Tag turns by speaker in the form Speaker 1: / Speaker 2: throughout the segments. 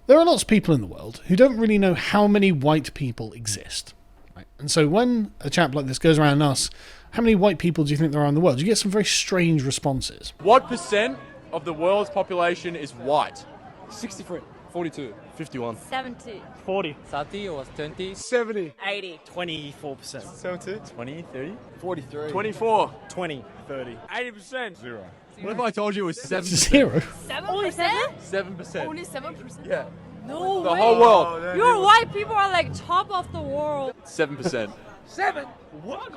Speaker 1: there are lots of people in the world who don't really know how many white people exist. Right? And so when a chap like this goes around and asks, how many white people do you think there are in the world? You get some very strange responses.
Speaker 2: What percent of the world's population is white?
Speaker 3: 63. 42.
Speaker 2: 51.
Speaker 4: 70.
Speaker 3: 40.
Speaker 5: 30 or 20?
Speaker 3: 70.
Speaker 4: 80.
Speaker 3: 24%.
Speaker 2: 70. 20, 30.
Speaker 3: 43.
Speaker 2: 24.
Speaker 3: 20. 30.
Speaker 2: 80%. Zero. What if I told you it was 7%?
Speaker 1: Zero.
Speaker 4: 7%?
Speaker 2: 7%.
Speaker 4: Only 7%?
Speaker 2: Yeah.
Speaker 4: No
Speaker 2: The
Speaker 4: way.
Speaker 2: whole world.
Speaker 4: Your white people are like top of the world.
Speaker 2: 7%.
Speaker 3: 7? What?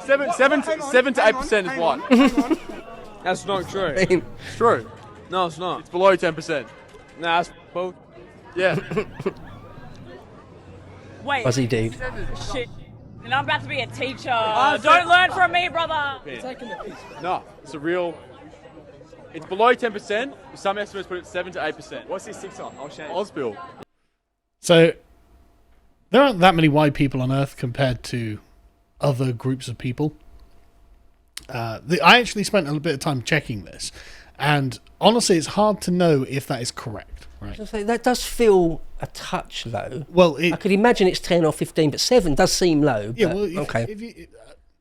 Speaker 2: 7 to 8% is white.
Speaker 3: That's not true.
Speaker 2: It's true.
Speaker 3: No, it's not.
Speaker 2: It's below 10%.
Speaker 3: Nah, that's both.
Speaker 2: Yeah.
Speaker 6: Wait.
Speaker 5: Fuzzy dude.
Speaker 6: Shit. And I'm about to be a teacher. Don't learn from me, brother.
Speaker 2: No, it's a real... It's below 10%. Some estimates put it 7 to 8%.
Speaker 3: What's this 6 on? I'll show you.
Speaker 2: Ausbill.
Speaker 1: So there aren't that many white people on Earth compared to other groups of people. I actually spent a little bit of time checking this, and honestly, it's hard to know if that is correct. Right?
Speaker 5: So that does feel a touch low.
Speaker 1: Well,
Speaker 5: I could imagine it's 10 or 15, but 7 does seem low.
Speaker 1: yeah.
Speaker 5: But,
Speaker 1: Well,
Speaker 5: okay.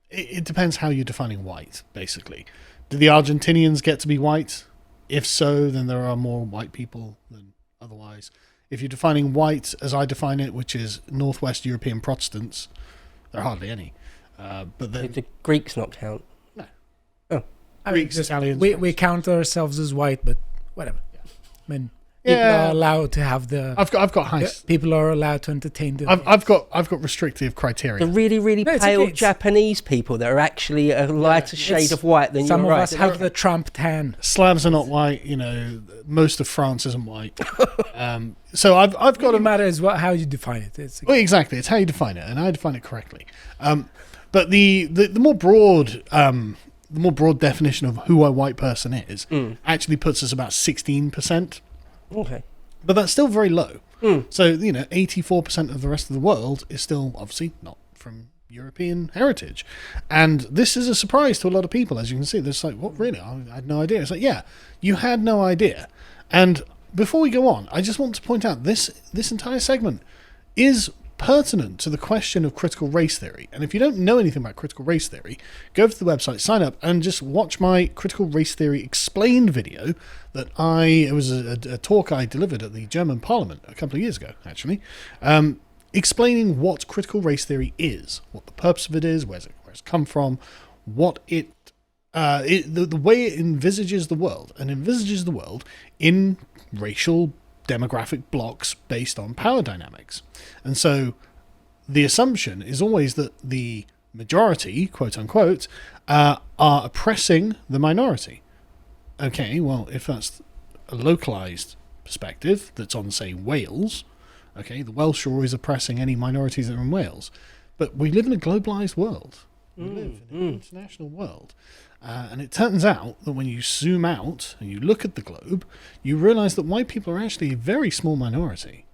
Speaker 1: It depends how you're defining white, basically. Do the Argentinians get to be white? If so, then there are more white people than otherwise. If you're defining white as I define it, which is Northwest European Protestants, there are hardly any. But then
Speaker 5: The Greeks not count.
Speaker 1: no.
Speaker 5: Oh.
Speaker 1: Greeks, Italians,
Speaker 7: We
Speaker 1: French.
Speaker 7: count ourselves as white, but whatever. I mean, people
Speaker 1: Yeah.
Speaker 7: are allowed to have the.
Speaker 1: I've got high.
Speaker 7: People are allowed to entertain the.
Speaker 1: I've got restrictive criteria.
Speaker 5: The really, really
Speaker 7: No, it's
Speaker 5: pale
Speaker 7: okay.
Speaker 5: Japanese people that are actually a lighter shade
Speaker 7: It's-
Speaker 5: of white than
Speaker 7: Some
Speaker 5: you're
Speaker 7: of
Speaker 5: right.
Speaker 7: us have the Trump tan.
Speaker 1: Slavs are not white. Most of France isn't white. So I've got
Speaker 7: What
Speaker 1: a
Speaker 7: matters how you define it. It's
Speaker 1: Well, exactly. It's how you define it, and I define it correctly. But the more broad definition of who a white person is actually puts us about 16%.
Speaker 5: Okay.
Speaker 1: But that's still very low. So 84% of the rest of the world is still obviously not from European heritage, and this is a surprise to a lot of people. As you can see, there's like, what, really? I had no idea. It's like, yeah, you had no idea. And before we go on, I just want to point out this entire segment is pertinent to the question of critical race theory. And if you don't know anything about critical race theory, go over to the website, sign up, and just watch my critical race theory explained video that it was a talk I delivered at the German Parliament a couple of years ago, actually, explaining what critical race theory is, what the purpose of it is, where it's come from, what the way it envisages the world, and envisages the world in racial demographic blocks based on power dynamics. And so the assumption is always that the majority, quote unquote, are oppressing the minority. Okay, well, if that's a localized perspective that's on, say, Wales, okay, the Welsh are always oppressing any minorities that are in Wales. But we live in a globalized world. We live in an international world. And it turns out that when you zoom out and you look at the globe, you realize that white people are actually a very small minority.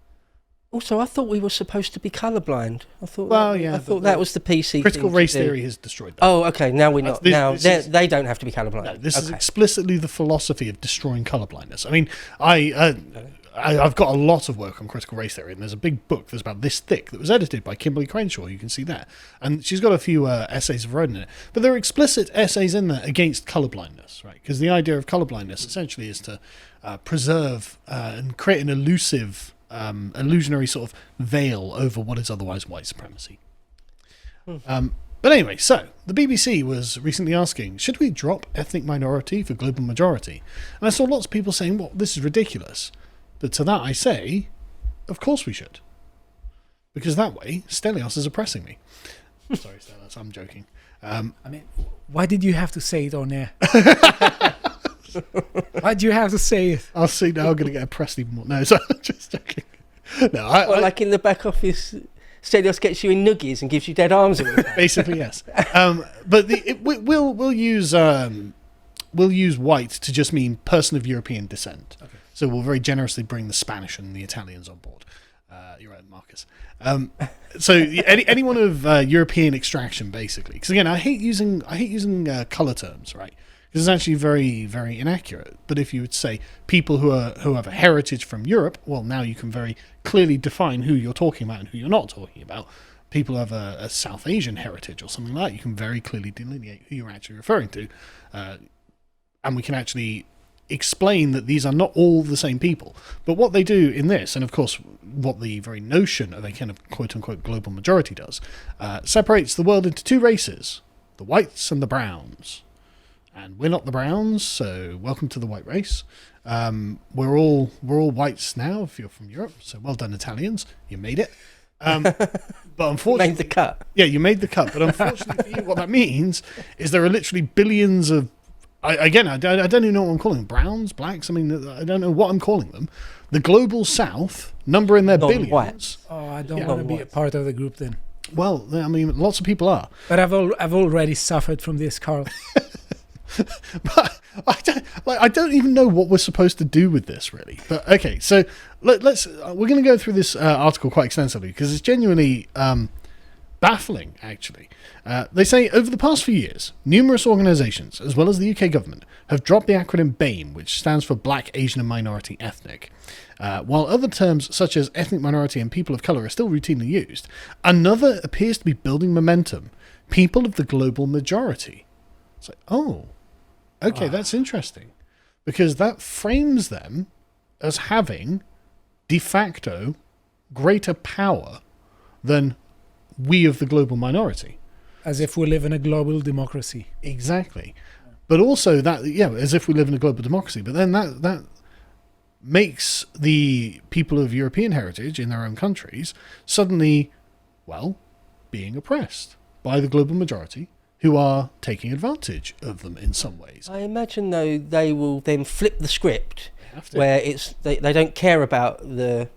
Speaker 5: Also, I thought we were supposed to be colourblind. I thought
Speaker 1: But
Speaker 5: that was the PC.
Speaker 1: critical
Speaker 5: thing to
Speaker 1: race
Speaker 5: do.
Speaker 1: theory has destroyed that.
Speaker 5: Oh, okay. Now we're not.
Speaker 1: This is-
Speaker 5: They don't have to be colourblind.
Speaker 1: No, this is
Speaker 5: Okay.
Speaker 1: explicitly the philosophy of destroying colorblindness. I mean, I've got a lot of work on critical race theory, and there's a big book that's about this thick that was edited by Kimberly Crenshaw. You can see that, and she's got a few essays of her own in it. But there are explicit essays in there against colorblindness, right? Because the idea of colorblindness essentially is to preserve and create an illusionary sort of veil over what is otherwise white supremacy. But anyway, so the BBC was recently asking, should we drop ethnic minority for global majority? And I saw lots of people saying, well, this is ridiculous. But to that I say, of course we should. Because that way, Stelios is oppressing me. Sorry, Stelios, I'm joking.
Speaker 7: I mean, why did you have to say it on air? Why do you have to say it?
Speaker 1: I'll see now I'm going to get oppressed even more. No, so I'm just joking. No,
Speaker 5: Like in the back office, Stelios gets you in noogies and gives you dead arms.
Speaker 1: basically, yes. But we'll use white to just mean person of European descent. Okay. So we'll very generously bring the Spanish and the Italians on board. You're right, Marcus. So anyone of European extraction, basically, because again, I hate using color terms, right? Because it's actually very, very inaccurate. But if you would say people who have a heritage from Europe, well, now you can very clearly define who you're talking about and who you're not talking about. People who have a South Asian heritage or something like that, you can very clearly delineate who you're actually referring to. And we can actually explain that these are not all the same people. But what they do in this, and of course what the very notion of a kind of quote-unquote global majority does, separates the world into two races, the whites and the browns. And we're not the browns, so welcome to the white race. We're all whites now if you're from Europe, so well done Italians, you made it. But unfortunately,
Speaker 5: Made the cut.
Speaker 1: yeah, you made the cut. But unfortunately for you, what that means is there are literally billions of. I don't even know what I'm calling them. Browns, blacks. I mean, I don't know what I'm calling them. The global South, number in their billions.
Speaker 5: Non-whites.
Speaker 7: Oh, I don't
Speaker 1: Yeah.
Speaker 7: want to be a part of the group then.
Speaker 1: Well, I mean, lots of people are.
Speaker 7: But I've already suffered from this, Carl.
Speaker 1: But I don't even know what we're supposed to do with this, really. But okay, so let's we're going to go through this article quite extensively because it's genuinely baffling, actually. They say over the past few years, numerous organisations, as well as the UK government, have dropped the acronym BAME, which stands for Black, Asian and Minority Ethnic. While other terms such as ethnic minority and people of colour are still routinely used, another appears to be building momentum: people of the global majority. It's like, oh, okay, that's interesting, because that frames them as having de facto greater power than we of the global minority.
Speaker 7: As if we live in a global democracy.
Speaker 1: Exactly. But also that, yeah, as if we live in a global democracy. But then that makes the people of European heritage in their own countries suddenly, well, being oppressed by the global majority, who are taking advantage of them in some ways.
Speaker 5: I imagine, though, they will then flip the script
Speaker 1: Have to.
Speaker 5: where they don't care about the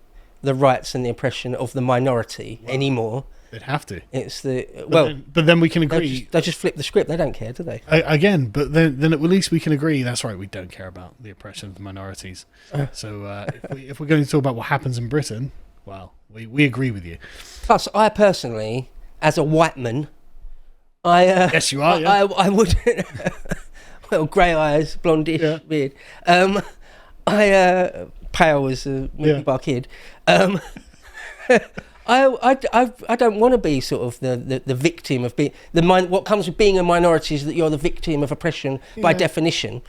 Speaker 5: rights and the oppression of the minority anymore.
Speaker 1: They'd have to.
Speaker 5: It's the
Speaker 1: But then we can agree.
Speaker 5: they'll just flip the script. They don't care, do they?
Speaker 1: Again, but then at least we can agree. That's right. We don't care about the oppression of the minorities. So if we're going to talk about what happens in Britain, well, we agree with you.
Speaker 5: Plus, I personally, as a white man,
Speaker 1: Yes, you are. Yeah.
Speaker 5: I would. Well, grey eyes, blondish
Speaker 1: Yeah.
Speaker 5: beard. Pale as a Milky Bar kid. I don't want to be sort of the victim of being what comes with being a minority is that you're the victim of oppression by definition.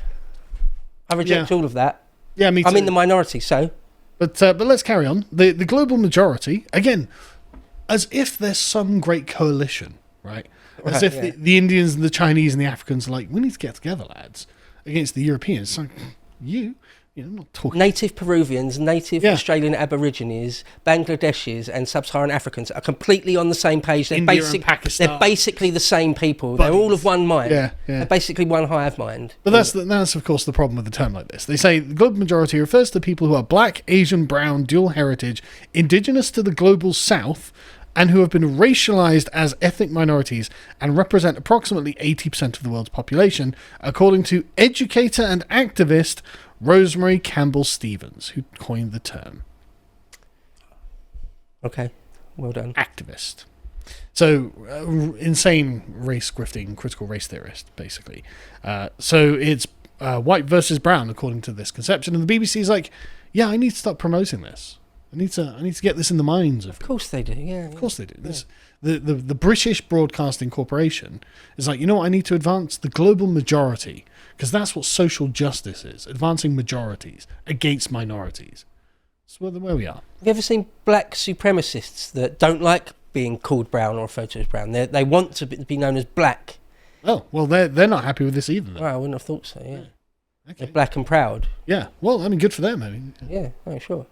Speaker 5: I reject all of that.
Speaker 1: Yeah, me too.
Speaker 5: I'm in the minority, so.
Speaker 1: But let's carry on. The global majority, again, as if there's some great coalition, right? As if the Indians and the Chinese and the Africans are like, we need to get together, lads, against the Europeans. It's like, I'm not talking.
Speaker 5: Native Peruvians, native Australian Aborigines, Bangladeshis, and Sub-Saharan Africans are completely on the same page. They're
Speaker 1: India and Pakistan.
Speaker 5: They're basically the same people.
Speaker 1: Buddies.
Speaker 5: They're all of one mind.
Speaker 1: Yeah.
Speaker 5: They're basically one hive mind.
Speaker 1: But that's of course the problem with a term like this. They say the global majority refers to people who are black, Asian, brown, dual heritage, indigenous to the global south, and who have been racialized as ethnic minorities and represent approximately 80% of the world's population, according to educator and activist Rosemary Campbell Stevens, who coined the term.
Speaker 5: Okay, well done.
Speaker 1: Activist. So, insane race grifting, critical race theorist, basically. So it's white versus brown, according to this conception. And the BBC is like, yeah, I need to start promoting this. I need to get this in the minds of.
Speaker 5: Of course they do. Yeah.
Speaker 1: Of course they do. This, the British Broadcasting Corporation is like, you know what? I need to advance the global majority, because that's what social justice is: advancing majorities against minorities. That's where we are.
Speaker 5: Have you ever seen black supremacists that don't like being called brown or referred to as brown? They want to be known as black.
Speaker 1: Oh, well, they're not happy with this either, then.
Speaker 5: Well, I wouldn't have thought so. Yeah.
Speaker 1: Okay.
Speaker 5: They're black and proud.
Speaker 1: Yeah. Well, I mean, good for them. I mean,
Speaker 5: Yeah. Oh, sure.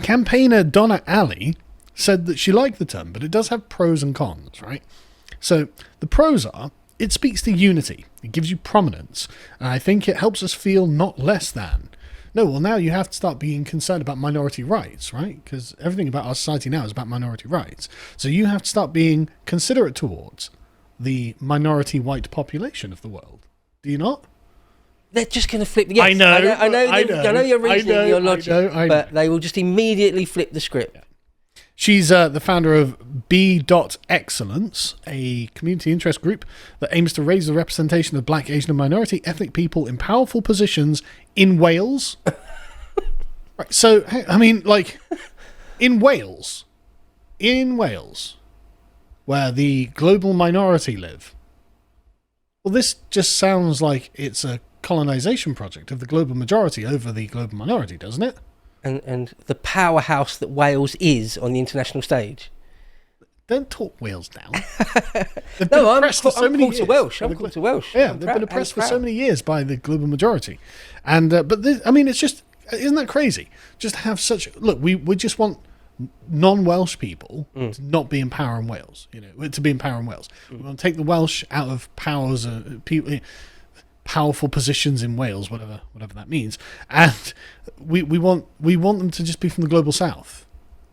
Speaker 1: Campaigner Donna Alley said that she liked the term, but it does have pros and cons, right? So the pros are, it speaks to unity. It gives you prominence. And I think it helps us feel not less than. No, well, now you have to start being concerned about minority rights, right? Because everything about our society now is about minority rights. So you have to start being considerate towards the minority white population of the world. Do you not?
Speaker 5: They're just going to flip. Yes,
Speaker 1: I know
Speaker 5: I know your reasoning, your logic,
Speaker 1: I know.
Speaker 5: but they will just immediately flip the script.
Speaker 1: She's the founder of B. Excellence, a community interest group that aims to raise the representation of black, Asian, and minority ethnic people in powerful positions in Wales. Right, so, I mean, like, in Wales, where the global minority live, well, this just sounds like it's a colonization project of the global majority over the global minority, doesn't it?
Speaker 5: And the powerhouse that Wales is on the international stage.
Speaker 1: Don't talk Wales down.
Speaker 5: No, I'm
Speaker 1: oppressed for so many
Speaker 5: quarter
Speaker 1: years.
Speaker 5: Welsh. I'm quarter Welsh.
Speaker 1: Yeah,
Speaker 5: I'm
Speaker 1: they've
Speaker 5: proud-
Speaker 1: been oppressed
Speaker 5: I'm
Speaker 1: for so
Speaker 5: proud.
Speaker 1: many years by the global majority, and but this, I mean, it's just, isn't that crazy? Just have such look. We just want non-Welsh people to not be in power in Wales. You know, to be in power in Wales. We want to take the Welsh out of powers, people. Powerful positions in Wales, whatever that means, and we want them to just be from the global south.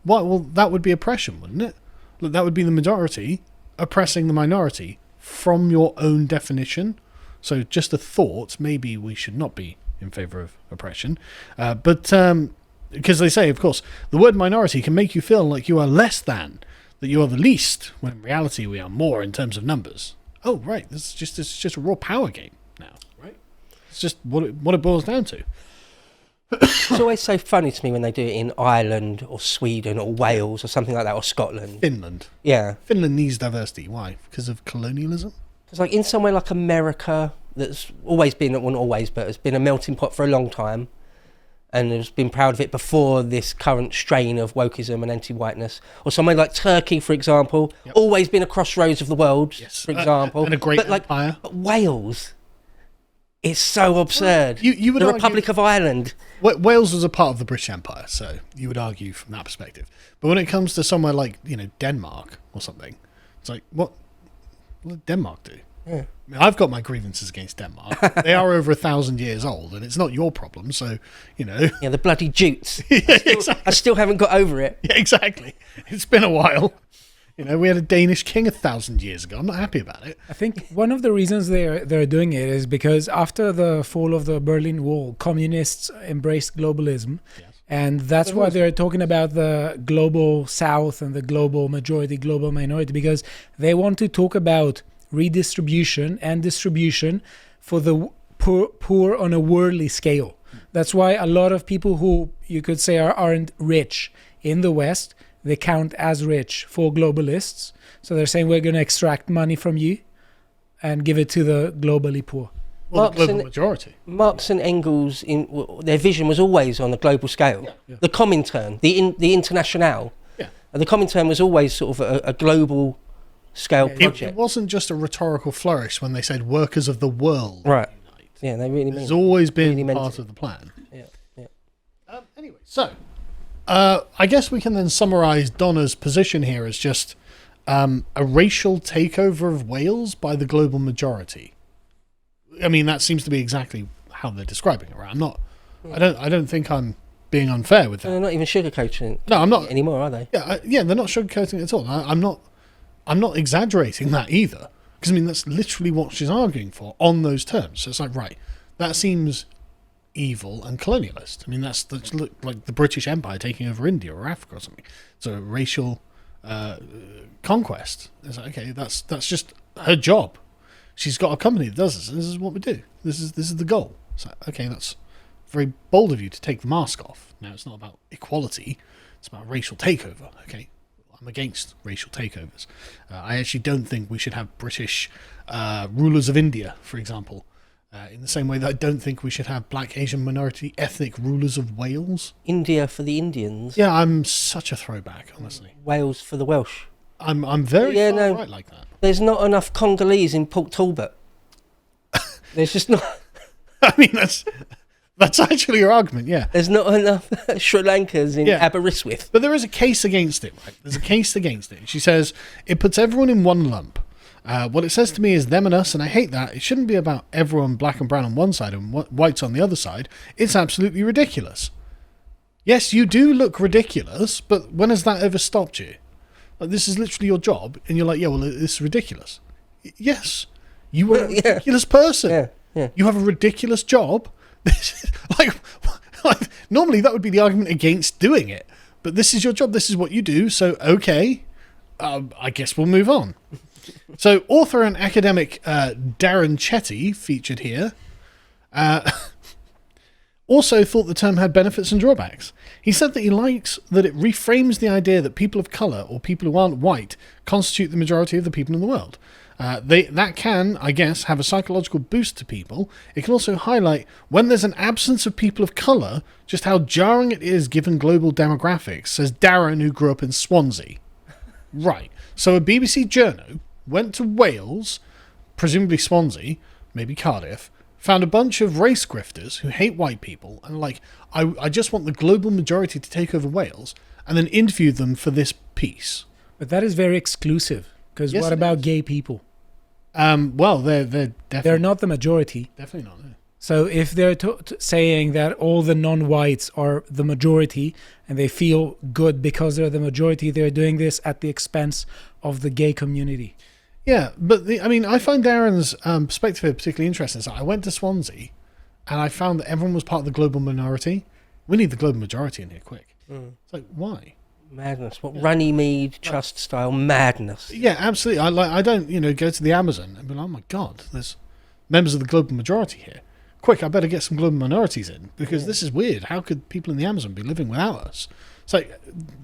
Speaker 1: What? Well, that would be oppression, wouldn't it? Look, that would be the majority oppressing the minority from your own definition. So, just a thought. Maybe we should not be in favour of oppression, but because they say, of course, the word minority can make you feel like you are less than, that you are the least, when in reality we are more in terms of numbers. Oh, right. It's just a raw power game now, right? It's just what it boils down to.
Speaker 5: It's always so funny to me when they do it in Ireland or Sweden or Wales or something like that, or Scotland.
Speaker 1: Finland.
Speaker 5: Yeah.
Speaker 1: Finland needs diversity. Why? Because of colonialism?
Speaker 5: It's like in somewhere like America, that's always been, well, not always, but has been a melting pot for a long time, and has been proud of it before this current strain of wokeism and anti-whiteness. Or somewhere like Turkey, for example, always been a crossroads of the world, for example.
Speaker 1: And a great
Speaker 5: but
Speaker 1: empire.
Speaker 5: But Wales, it's so absurd.
Speaker 1: You would
Speaker 5: the
Speaker 1: argue-
Speaker 5: Republic of Ireland.
Speaker 1: Wales was a part of the British Empire, so you would argue from that perspective. But when it comes to somewhere like, Denmark or something, it's like, what did Denmark do?
Speaker 5: Yeah.
Speaker 1: I mean, I've got my grievances against Denmark. They are over 1,000 years old, and it's not your problem. So,
Speaker 5: Yeah, the bloody Jutes.
Speaker 1: exactly.
Speaker 5: I still haven't got over it.
Speaker 1: Yeah, exactly. It's been a while. We had a Danish king 1,000 years ago. I'm not happy about it.
Speaker 7: I think one of the reasons they're doing it is because after the fall of the Berlin Wall, communists embraced globalism.
Speaker 1: Yes.
Speaker 7: And that's why they're talking about the global south and the global majority, global minority, because they want to talk about redistribution and distribution for the poor on a worldly scale. That's why a lot of people who you could say aren't rich in the West, they count as rich for globalists. So they're saying we're going to extract money from you and give it to the globally poor.
Speaker 1: Well, the global majority.
Speaker 5: Marx and Engels, their vision was always on a global scale.
Speaker 1: Yeah.
Speaker 5: The Comintern, the Internationale, and the Comintern was always sort of a global scale project.
Speaker 1: It wasn't just a rhetorical flourish when they said workers of the world.
Speaker 5: Right.
Speaker 1: Unite.
Speaker 5: Yeah, they really mean
Speaker 1: It's always been
Speaker 5: really meant
Speaker 1: part
Speaker 5: it.
Speaker 1: of the plan.
Speaker 5: Yeah.
Speaker 1: Anyway, so I guess we can then summarise Donna's position here as just a racial takeover of Wales by the global majority. I mean, that seems to be exactly how they're describing it, right? I don't think I'm being unfair with that.
Speaker 5: And they're not even sugarcoating
Speaker 1: No, I'm not
Speaker 5: it anymore, are they?
Speaker 1: Yeah, they're not sugarcoating it at all. I'm not exaggerating that either, because I mean that's literally what she's arguing for on those terms. So it's like, right, that seems evil and colonialist. I mean that's like the British Empire taking over India or Africa or something. So racial conquest. It's like, okay, that's just her job. She's got a company that does this, and this is what we do. This is the goal. So okay, that's very bold of you to take the mask off. Now it's not about equality; it's about racial takeover. Okay, I'm against racial takeovers. I actually don't think we should have British rulers of India, for example, in the same way that I don't think we should have black, Asian, minority, ethnic rulers of Wales.
Speaker 5: India for the Indians,
Speaker 1: Yeah, I'm such a throwback, honestly.
Speaker 5: Wales for the Welsh.
Speaker 1: I'm very far right like that.
Speaker 5: There's not enough Congolese in Port Talbot. There's just not.
Speaker 1: I mean, that's actually your argument, yeah.
Speaker 5: There's not enough Sri Lankans in
Speaker 1: Yeah.
Speaker 5: Aberystwyth.
Speaker 1: But there is a case against it, right? There's a case against it. She says, it puts everyone in one lump. What it says to me is them and us, and I hate that. It shouldn't be about everyone black and brown on one side and whites on the other side. It's absolutely ridiculous. Yes, you do look ridiculous, but when has that ever stopped you? Like, this is literally your job, and you're like, yeah, well, this is ridiculous. Yes, you are a ridiculous person.
Speaker 5: Yeah.
Speaker 1: You have a ridiculous job. This is, like, normally that would be the argument against doing it. but this is your job. This is what you do. So, okay, I guess we'll move on. So, author and academic Darren Chetty, featured here, also thought the term had benefits and drawbacks. He said that he likes that it reframes the idea that people of colour or people who aren't white constitute the majority of the people in the world. That can, I guess, have a psychological boost to people. It can also highlight, when there's an absence of people of colour, just how jarring it is given global demographics, says Darren, who grew up in Swansea. Right. So a BBC journo went to Wales, presumably Swansea, maybe Cardiff, found a bunch of race grifters who hate white people and like, I just want the global majority to take over Wales, and then interviewed them for this piece.
Speaker 7: But that is very exclusive. Because
Speaker 1: Yes,
Speaker 7: what
Speaker 1: it
Speaker 7: about
Speaker 1: is.
Speaker 7: gay people?
Speaker 1: Well, they're definitely
Speaker 7: They're not the majority.
Speaker 1: definitely not. No.
Speaker 7: So if they're saying that all the non-whites are the majority and they feel good because they're the majority, they're doing this at the expense of the gay community.
Speaker 1: Yeah, but I find Darren's perspective here particularly interesting. So I went to Swansea, and I found that everyone was part of the global minority. We need the global majority in here, quick. It's like, why?
Speaker 5: Madness. What Runnymede Trust style madness.
Speaker 1: Yeah, absolutely. I don't, go to the Amazon and be like, oh my God, there's members of the global majority here. Quick, I better get some global minorities in, because this is weird. How could people in the Amazon be living without us? It's like,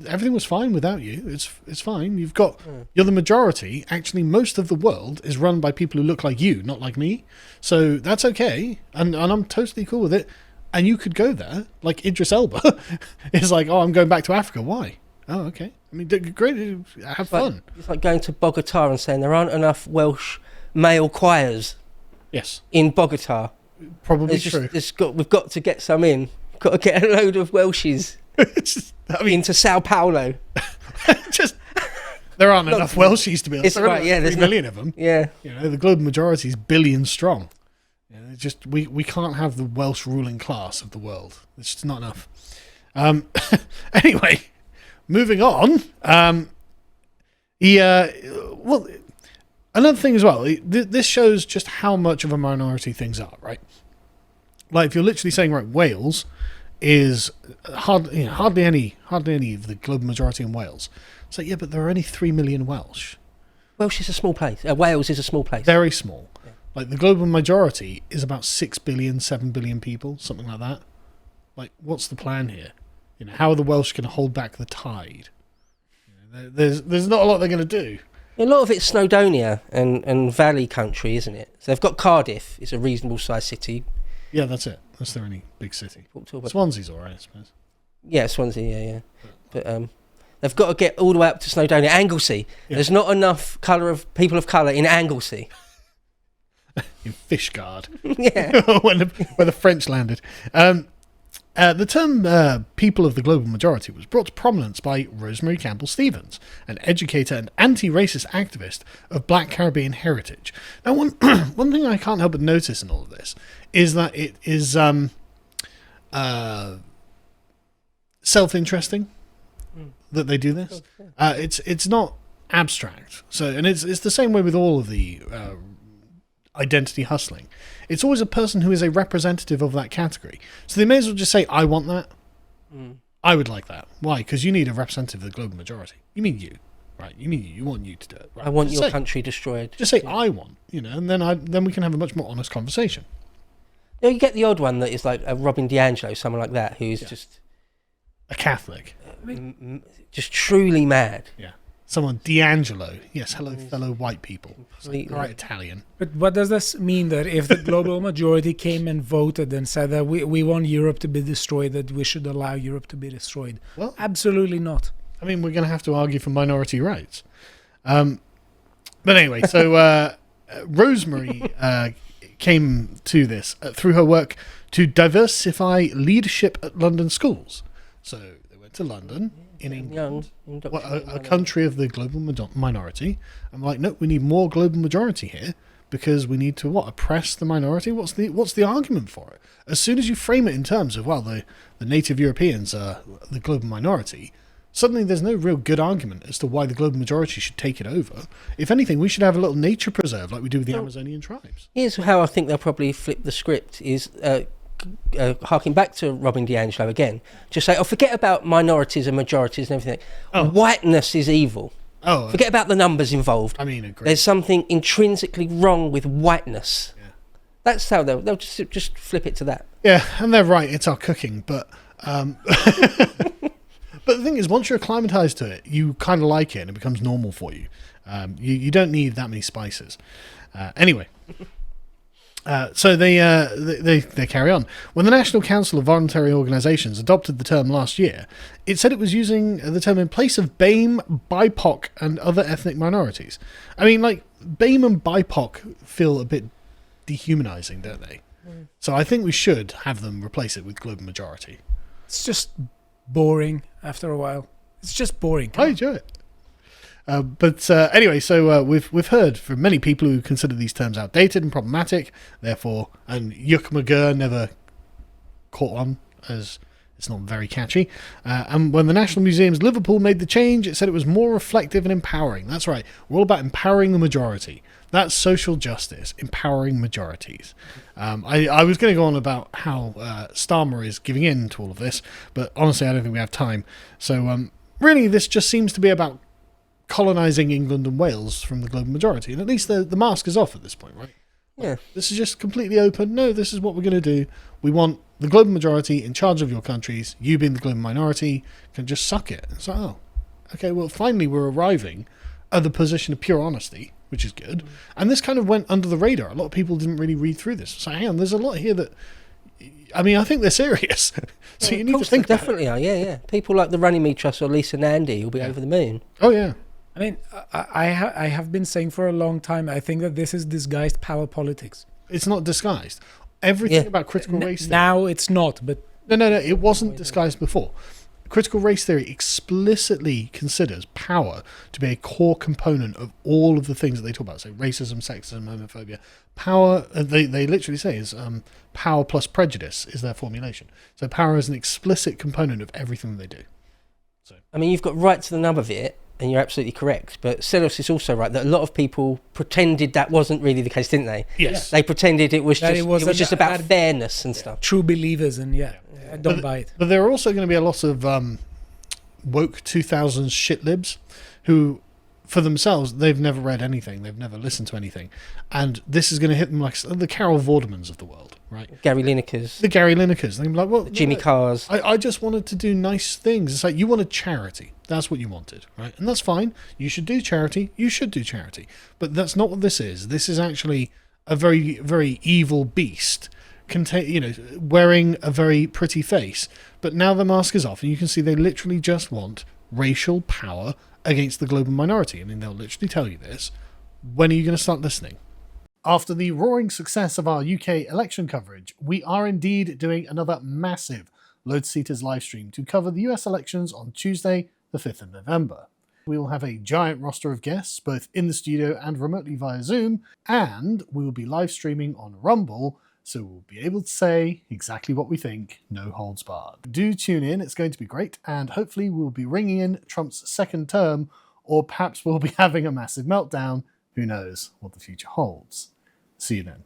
Speaker 1: everything was fine without you. It's fine. You're the majority. Actually, most of the world is run by people who look like you, not like me. So that's okay. And I'm totally cool with it. And you could go there, like Idris Elba is like, oh, I'm going back to Africa. Why? Oh, okay. I mean, great. Have fun.
Speaker 5: It's like going to Bogota and saying there aren't enough Welsh male choirs
Speaker 1: Yes,
Speaker 5: in Bogota.
Speaker 1: probably true.
Speaker 5: We've got to get some in. Got to get a load of Welshies into Sao Paulo.
Speaker 1: Just there aren't enough Welshies to be.
Speaker 5: It's right, yeah.
Speaker 1: There's
Speaker 5: 3
Speaker 1: million of them.
Speaker 5: Yeah.
Speaker 1: The global majority is billion strong. It's just we can't have the Welsh ruling class of the world. It's just not enough. Anyway, moving on. Another thing as well. This shows just how much of a minority things are, right? Like if you're literally saying, right, Wales is hardly any of the global majority in Wales. So yeah, but there are only 3 million Welsh.
Speaker 5: Welsh is a small place. Wales is a small place.
Speaker 1: Very small. Yeah. Like the global majority is about 6 billion, 7 billion people, something like that. Like, what's the plan here? How are the Welsh going to hold back the tide? There's not a lot they're going to do.
Speaker 5: A lot of it's Snowdonia and Valley country, isn't it? So they've got Cardiff. It's a reasonable sized city.
Speaker 1: Yeah, that's it. That's their only big city.
Speaker 5: But
Speaker 1: Swansea's all right, I suppose.
Speaker 5: yeah, Swansea, yeah. But they've got to get all the way up to Snowdonia. Anglesey. Yeah. There's not enough people of colour in Anglesey.
Speaker 1: In Fishguard.
Speaker 5: Yeah.
Speaker 1: where the French landed. The term people of the global majority was brought to prominence by Rosemary Campbell-Stevens, an educator and anti-racist activist of Black Caribbean heritage. Now, one thing I can't help but notice in all of this is that it is self-interesting that they do this. It's not abstract. And it's the same way with all of the identity hustling. It's always a person who is a representative of that category. So they may as well just say, I want that. I would like that. Why? Because you need a representative of the global majority. You mean you, right? You mean you want you to do it. Right?
Speaker 5: I want
Speaker 1: just
Speaker 5: your country destroyed.
Speaker 1: Just say, I want, and then we can have a much more honest conversation.
Speaker 5: You get the odd one that is like a Robin DiAngelo, someone like that, who's just
Speaker 1: a Catholic.
Speaker 5: Just truly mad.
Speaker 1: Yeah. Someone, D'Angelo. Yes, hello, fellow white people.
Speaker 5: Completely.
Speaker 1: All right, Italian.
Speaker 7: But what does this mean, that if the global majority came and voted and said that we want Europe to be destroyed, that we should allow Europe to be destroyed?
Speaker 1: Well,
Speaker 7: absolutely not.
Speaker 1: I mean, we're going to have to argue for minority rights. But anyway, so Rosemary came to this through her work to diversify leadership at London schools. So they went to London. In England, a country of the global minority. I'm like, no, we need more global majority here because we need to oppress the minority. What's the argument for it? As soon as you frame it in terms of the native Europeans are the global minority, suddenly there's no real good argument as to why the global majority should take it over. If anything, we should have a little nature preserve like we do with the Amazonian tribes.
Speaker 5: Here's how I think they'll probably flip the script: is harking back to Robin DiAngelo again, just say, forget about minorities and majorities and everything. Whiteness is evil. Forget about the numbers involved.
Speaker 1: I mean, agree.
Speaker 5: There's something intrinsically wrong with whiteness. Yeah. That's how they'll just flip it to that.
Speaker 1: Yeah, and they're right. It's our cooking, but but the thing is, once you're acclimatized to it, you kind of like it, and it becomes normal for you. You don't need that many spices. Anyway. So they carry on. When the National Council of Voluntary Organisations adopted the term last year, it said it was using the term in place of BAME, BIPOC, and other ethnic minorities. I mean, like, BAME and BIPOC feel a bit dehumanising, don't they? So I think we should have them replace it with global majority.
Speaker 7: It's just boring after a while. It's just boring.
Speaker 1: I enjoy it. But anyway, so we've heard from many people who consider these terms outdated and problematic. Therefore, and Yuck McGurr never caught on, as it's not very catchy. And when the National Museum's Liverpool made the change, it said it was more reflective and empowering. That's right. We're all about empowering the majority. That's social justice, empowering majorities. I was going to go on about how Starmer is giving in to all of this, but honestly, I don't think we have time. So really, this just seems to be about colonising England and Wales from the global majority. And at least the mask is off at this point, right?
Speaker 5: Yeah.
Speaker 1: This is just completely open. No, this is what we're going to do. We want the global majority in charge of your countries. You being the global minority can just suck it. It's like, oh, okay, well, finally we're arriving at the position of pure honesty, which is good. And this kind of went under the radar. A lot of people didn't really read through this. So hang on, there's a lot here that, I mean, I think they're serious. So you need to think about it.
Speaker 5: Definitely are, yeah. People like the Runnymede Trust or Lisa Nandy will be over the moon.
Speaker 1: Oh, yeah.
Speaker 7: I mean, I have been saying for a long time, I think that this is disguised power politics.
Speaker 1: It's not disguised. Everything about critical race theory.
Speaker 7: Now it's not, but...
Speaker 1: No, it wasn't disguised before. Critical race theory explicitly considers power to be a core component of all of the things that they talk about. So racism, sexism, homophobia. Power, they literally say, is power plus prejudice is their formulation. So power is an explicit component of everything they do. So
Speaker 5: I mean, you've got right to the nub of it, and you're absolutely correct. But Selos is also right that a lot of people pretended that wasn't really the case, didn't they?
Speaker 1: Yes.
Speaker 5: They pretended it was
Speaker 7: That
Speaker 5: just,
Speaker 7: it was
Speaker 5: just about fairness and stuff.
Speaker 7: True believers, and I don't buy it.
Speaker 1: But there are also going to be a lot of woke 2000s shit libs who, for themselves, they've never read anything. They've never listened to anything. And this is going to hit them like the Carol Vordermans of the world, right?
Speaker 5: Gary Linekers.
Speaker 1: The Gary Linekers. They're like, well,
Speaker 5: Jimmy Carrs.
Speaker 1: I just wanted to do nice things. It's like, you wanted charity. That's what you wanted, right? And that's fine. You should do charity. You should do charity. But that's not what this is. This is actually a very, very evil beast, wearing a very pretty face. But now the mask is off, and you can see they literally just want racial power against the global minority. I mean, they'll literally tell you this. When are you going to start listening? After the roaring success of our UK election coverage, we are indeed doing another massive Lotus Eaters live stream to cover the US elections on Tuesday, the 5th of November. We will have a giant roster of guests, both in the studio and remotely via Zoom, and we will be live streaming on Rumble, so we'll be able to say exactly what we think, no holds barred. Do tune in, it's going to be great, and hopefully we'll be ringing in Trump's second term, or perhaps we'll be having a massive meltdown. Who knows what the future holds. See you then.